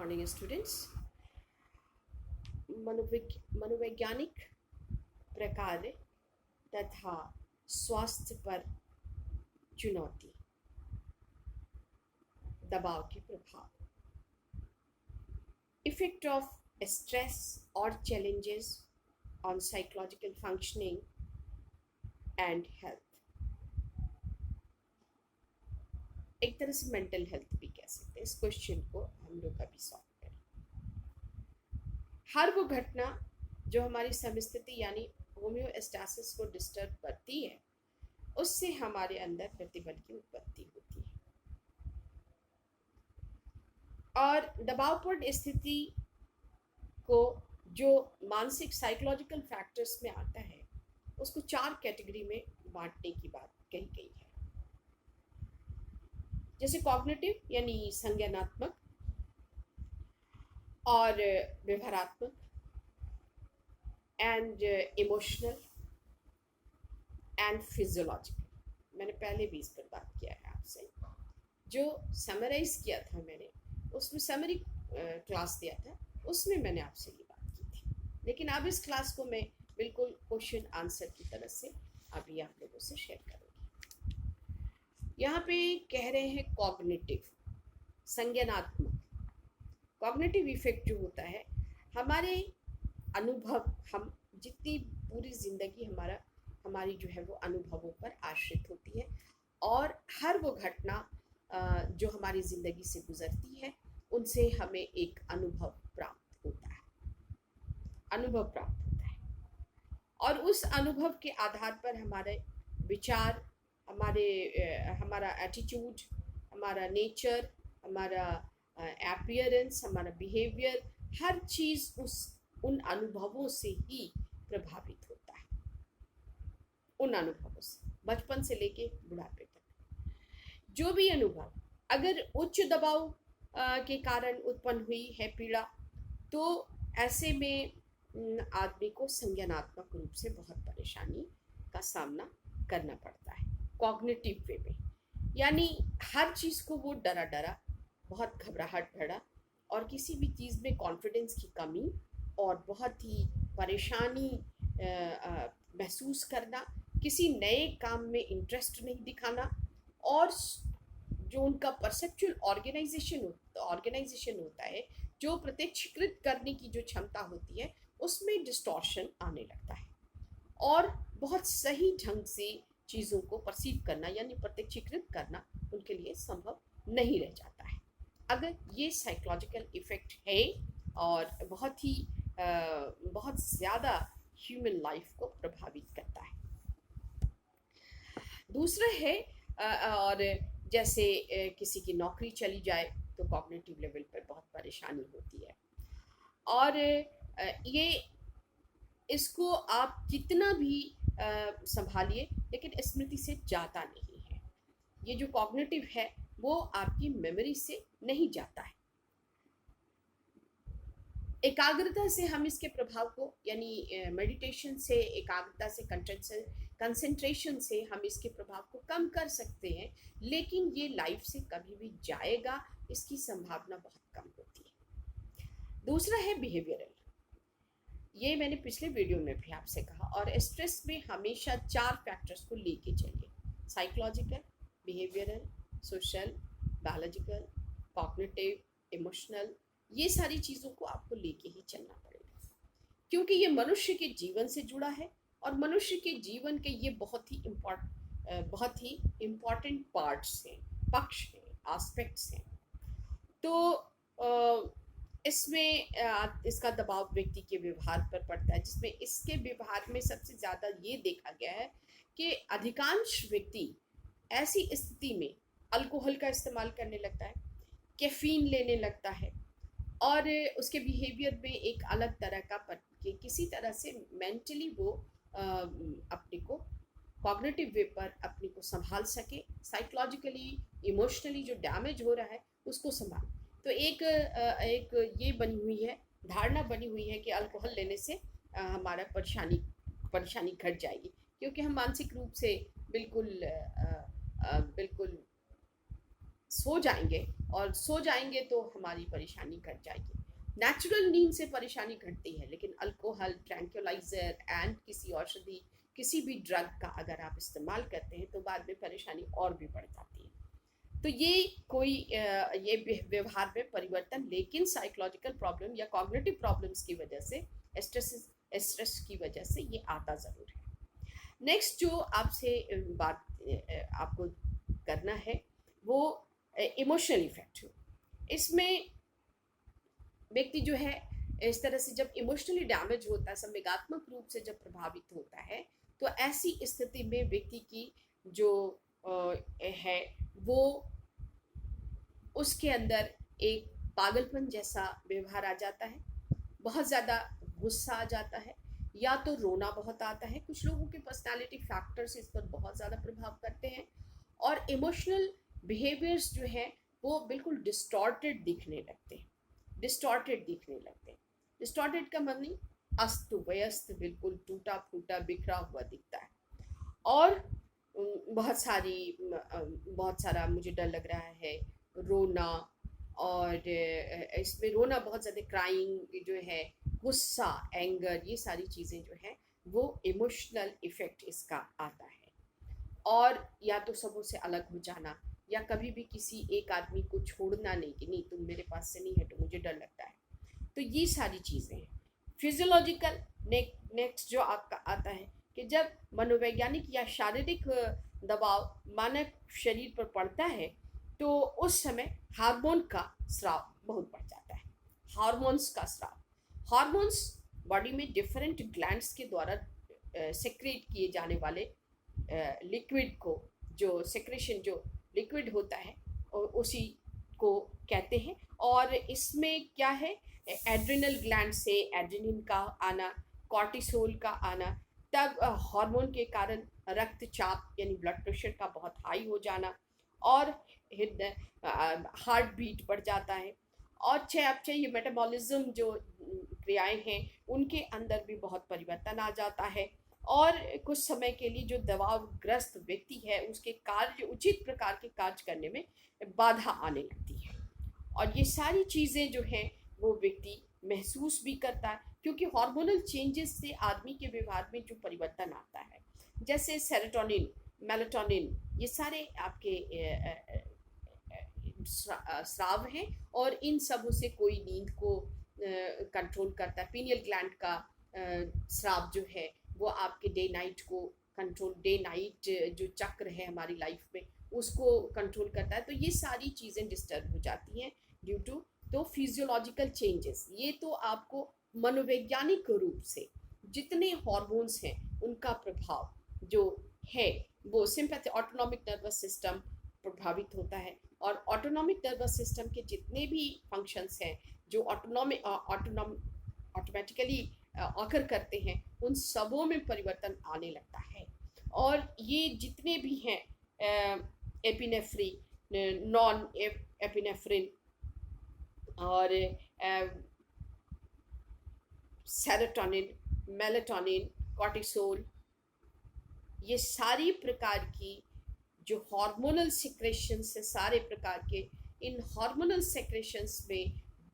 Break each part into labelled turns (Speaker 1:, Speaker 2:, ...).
Speaker 1: Morning students. मनोवैज्ञानिक प्रकार तथा स्वास्थ्य पर चुनौती, दबाव के प्रभाव, इफेक्ट ऑफ स्ट्रेस और challenges on psychological functioning and health. एक तरह से मेंटल हेल्थ भी कह सकते हैं। इस क्वेश्चन को हम लोग अभी सॉल्व करें। हर वो घटना जो हमारी समस्थिति यानी होम्योस्टैसिस को डिस्टर्ब करती है, उससे हमारे अंदर प्रतिबल की उत्पत्ति होती है। और दबावपूर्ण स्थिति को जो मानसिक साइकोलॉजिकल फैक्टर्स में आता है, उसको 4 कैटेगरी में बांटने की बात कही गई है। जैसे कॉग्निटिव यानी संज्ञानात्मक और व्यवहारात्मक, एंड इमोशनल एंड फिजियोलॉजिकल। मैंने पहले भी इस पर बात किया है आपसे। जो समराइज किया था मैंने, उसमें समरी क्लास दिया था, उसमें मैंने आपसे ये बात की थी। लेकिन अब इस क्लास को मैं बिल्कुल क्वेश्चन आंसर की तरह से अभी आप लोगों से शेयर करूँगी। यहाँ पे कह रहे हैं कॉग्निटिव, संज्ञानात्मक। कॉग्निटिव इफेक्ट जो होता है, हमारे अनुभव, हम जितनी पूरी जिंदगी हमारी जो है वो अनुभवों पर आश्रित होती है, और हर वो घटना जो हमारी ज़िंदगी से गुजरती है, उनसे हमें एक अनुभव प्राप्त होता है, और उस अनुभव के आधार पर हमारे विचार, हमारा एटीट्यूड, हमारा नेचर, हमारा अपीयरेंस, हमारा बिहेवियर, हर चीज़ उन अनुभवों से ही प्रभावित होता है। उन अनुभवों से, बचपन से लेके बुढ़ापे तक जो भी अनुभव अगर उच्च दबाव के कारण उत्पन्न हुई है पीड़ा, तो ऐसे में आदमी को संज्ञानात्मक रूप से बहुत परेशानी का सामना करना पड़ता है। कॉग्निटिव वे में यानी हर चीज़ को वो डरा, बहुत घबराहट भरा, और किसी भी चीज़ में कॉन्फिडेंस की कमी, और बहुत ही परेशानी महसूस करना, किसी नए काम में इंटरेस्ट नहीं दिखाना, और जो उनका परसेप्चुअल ऑर्गेनाइजेशन होता है, जो प्रत्यक्षीकृत करने की जो क्षमता होती है, उसमें डिस्टॉर्शन आने लगता है, और बहुत सही ढंग से चीज़ों को परसीव करना यानी प्रत्यक्षीकृत करना उनके लिए संभव नहीं रह जाता है, अगर ये साइकोलॉजिकल इफ़ेक्ट है, और बहुत ज़्यादा ह्यूमन लाइफ को प्रभावित करता है। दूसरा है और जैसे किसी की नौकरी चली जाए तो कॉग्निटिव लेवल पर बहुत परेशानी होती है, और ये इसको आप कितना भी संभालिए, लेकिन स्मृति से जाता नहीं है। ये जो कॉग्निटिव है वो आपकी मेमोरी से नहीं जाता है। एकाग्रता से हम इसके प्रभाव को यानी मेडिटेशन से, एकाग्रता से, कंसंट्रेशन से हम इसके प्रभाव को कम कर सकते हैं, लेकिन ये लाइफ से कभी भी जाएगा, इसकी संभावना बहुत कम होती है। दूसरा है बिहेवियरल। ये मैंने पिछले वीडियो में भी आपसे कहा, और स्ट्रेस में हमेशा 4 फैक्टर्स को लेके चलिए: psychological, behavioural, social, biological, cognitive, emotional. ये सारी चीज़ों को आपको लेके ही चलना पड़ेगा, क्योंकि ये मनुष्य के जीवन से जुड़ा है, और मनुष्य के जीवन के ये बहुत ही इम्पॉर्टेंट पार्ट्स हैं, पक्ष हैं, एस्पेक्ट्स हैं। तो इसमें इसका दबाव व्यक्ति के व्यवहार पर पड़ता है, जिसमें इसके व्यवहार में सबसे ज़्यादा ये देखा गया है कि अधिकांश व्यक्ति ऐसी स्थिति में अल्कोहल का इस्तेमाल करने लगता है, कैफीन लेने लगता है, और उसके बिहेवियर में एक अलग तरह का किसी तरह से मेंटली वो अपने को कॉग्निटिव वे पर अपने को संभाल सके, साइकोलॉजिकली, इमोशनली जो डैमेज हो रहा है उसको संभाल। तो एक ये बनी हुई है, धारणा बनी हुई है कि अल्कोहल लेने से हमारा परेशानी घट जाएगी, क्योंकि हम मानसिक रूप से बिल्कुल सो जाएंगे और सो जाएंगे तो हमारी परेशानी घट जाएगी। नेचुरल नींद से परेशानी घटती है, लेकिन अल्कोहल, ट्रैंक्विलाइजर एंड किसी औषधि, किसी भी ड्रग का अगर आप इस्तेमाल करते हैं तो बाद में परेशानी और भी बढ़ जाती है। तो ये कोई ये व्यवहार में परिवर्तन, लेकिन साइकोलॉजिकल प्रॉब्लम या कॉग्निटिव प्रॉब्लम्स की वजह से, स्ट्रेस की वजह से ये आता ज़रूर है। नेक्स्ट जो आपसे बात आपको करना है वो इमोशनल इफेक्ट। इसमें व्यक्ति जो है इस तरह से जब इमोशनली डैमेज होता है, संवेगात्मक रूप से जब प्रभावित होता है, तो ऐसी स्थिति में व्यक्ति की जो है वो उसके अंदर एक पागलपन जैसा व्यवहार आ जाता है, बहुत ज़्यादा गुस्सा आ जाता है, या तो रोना बहुत आता है। कुछ लोगों के पर्सनालिटी फैक्टर्स इस पर बहुत ज़्यादा प्रभाव करते हैं, और इमोशनल बिहेवियर्स जो है वो बिल्कुल डिस्टॉर्टेड दिखने लगते हैं। डिस्टॉर्टेड का मतलब अस्त व्यस्त, बिल्कुल टूटा फूटा बिखरा हुआ दिखता है। और बहुत सारा मुझे डर लग रहा है, रोना, और इसमें रोना बहुत ज़्यादा, क्राइंग जो है, गुस्सा, एंगर, ये सारी चीज़ें जो हैं वो इमोशनल इफ़ेक्ट इसका आता है। और या तो सबों से अलग हो जाना, या कभी भी किसी एक आदमी को छोड़ना नहीं कि नहीं तुम मेरे पास से नहीं हटो, मुझे डर लगता है। तो ये सारी चीज़ें हैं। फिजियोलॉजिकल नेक्स्ट जो आपका आता है कि जब मनोवैज्ञानिक या शारीरिक दबाव मानव शरीर पर पड़ता है तो उस समय हार्मोन का स्राव बहुत बढ़ जाता है। हार्मोन्स का स्राव, हार्मोन्स बॉडी में डिफरेंट ग्लैंड्स के द्वारा सेक्रेट किए जाने वाले लिक्विड को, जो सेक्रेशन जो लिक्विड होता है उसी को कहते हैं। और इसमें क्या है, एड्रिनल ग्लैंड से एड्रेनलिन का आना, कॉर्टिसोल का आना, तब हार्मोन के कारण रक्तचाप यानी ब्लड प्रेशर का बहुत हाई हो जाना, और हार्ट बीट बढ़ जाता है, और ये मेटाबॉलिज्म जो क्रियाएं हैं उनके अंदर भी बहुत परिवर्तन आ जाता है, और कुछ समय के लिए जो दबावग्रस्त व्यक्ति है उसके कार्य, उचित प्रकार के कार्य करने में बाधा आने लगती है। और ये सारी चीज़ें जो हैं वो व्यक्ति महसूस भी करता है, क्योंकि हार्मोनल चेंजेस से आदमी के व्यवहार में जो परिवर्तन आता है, जैसे सेरोटोनिन, मेलाटोनिन, ये सारे आपके स्राव हैं, और इन सबों से कोई नींद को कंट्रोल करता है। पीनियल ग्लैंड का स्राव जो है वो आपके डे नाइट को कंट्रोल, डे नाइट जो चक्र है हमारी लाइफ में उसको कंट्रोल करता है। तो ये सारी चीज़ें डिस्टर्ब हो जाती हैं ड्यू टू तो फिजियोलॉजिकल चेंजेस। ये तो आपको मनोवैज्ञानिक रूप से जितने हॉर्मोन्स हैं उनका प्रभाव जो है वो सिंपैथी, ऑटोनॉमिक नर्वस सिस्टम प्रभावित होता है, और ऑटोनॉमिक नर्वस सिस्टम के जितने भी फंक्शंस हैं जो ऑटोमेटिकली ऑकर करते हैं उन सबों में परिवर्तन आने लगता है। और ये जितने भी हैं एपिनेफ्रिन, नॉन एपिनेफ्रिन, और सेरोटोनिन, मेलाटोनिन, कॉर्टिसोल, ये सारी प्रकार की जो हार्मोनल सेक्रेशंस है, सारे प्रकार के इन हार्मोनल सेक्रेशंस में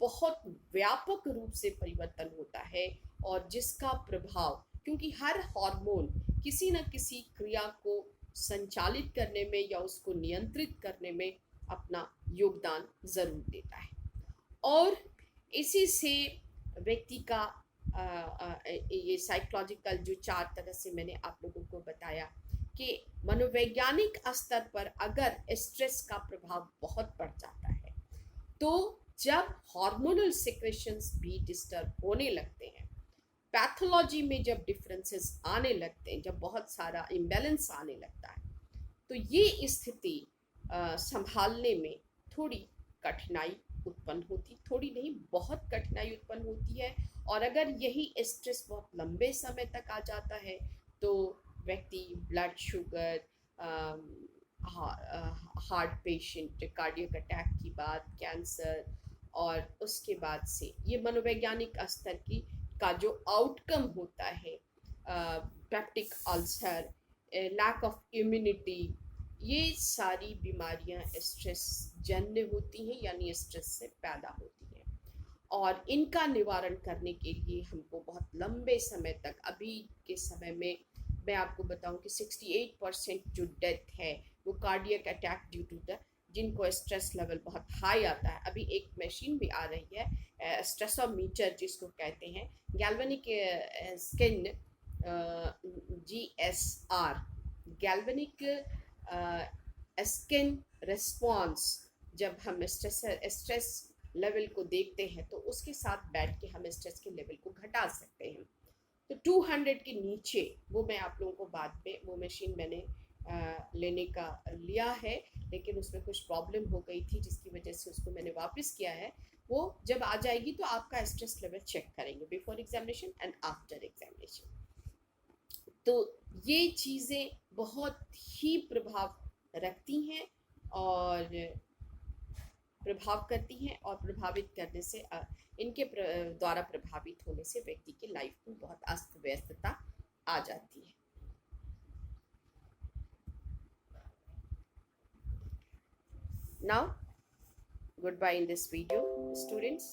Speaker 1: बहुत व्यापक रूप से परिवर्तन होता है, और जिसका प्रभाव, क्योंकि हर हार्मोन किसी न किसी क्रिया को संचालित करने में या उसको नियंत्रित करने में अपना योगदान ज़रूर देता है। और इसी से व्यक्ति का ये साइकोलॉजिकल जो 4 तरह से मैंने आप लोगों को बताया कि मनोवैज्ञानिक स्तर पर अगर स्ट्रेस का प्रभाव बहुत बढ़ जाता है तो जब हार्मोनल सेक्रेशंस भी डिस्टर्ब होने लगते हैं, पैथोलॉजी में जब डिफरेंसेस आने लगते हैं, जब बहुत सारा इम्बैलेंस आने लगता है, तो ये स्थिति संभालने में थोड़ी कठिनाई उत्पन्न होती, थोड़ी नहीं बहुत कठिनाई उत्पन्न होती है। और अगर यही स्ट्रेस बहुत लंबे समय तक आ जाता है तो व्यक्ति blood sugar, heart patient, cardiac attack की बात, कैंसर, और उसके बाद से ये मनोवैज्ञानिक स्तर की का जो आउटकम होता है, peptic ulcer, lack of immunity, ये सारी बीमारियां स्ट्रेस जन्य होती हैं, यानी स्ट्रेस से पैदा होती हैं। और इनका निवारण करने के लिए हमको बहुत लंबे समय तक, अभी के समय में मैं आपको बताऊं कि 68% जो डेथ है वो cardiac attack due to the, जिनको स्ट्रेस लेवल बहुत हाई आता है। अभी एक मशीन भी आ रही है, स्ट्रेसोमीटर जिसको कहते हैं, galvanic skin GSR, galvanic skin response. जब हम स्ट्रेस लेवल को देखते हैं तो उसके साथ बैठ के हम स्ट्रेस के लेवल को घटा सकते हैं। तो 200 के नीचे, वो मैं आप लोगों को बाद में, वो मशीन मैंने लेने का लिया है, लेकिन उसमें कुछ प्रॉब्लम हो गई थी जिसकी वजह से उसको मैंने वापस किया है। वो जब आ जाएगी तो आपका स्ट्रेस लेवल चेक करेंगे before examination and after examination. तो ये चीज़ें बहुत ही प्रभाव रखती हैं और प्रभाव करती हैं, और प्रभावित करने से इनके द्वारा प्रभावित होने से व्यक्ति की लाइफ में बहुत अस्त व्यस्तता आ जाती है। Now, goodbye in this video, students.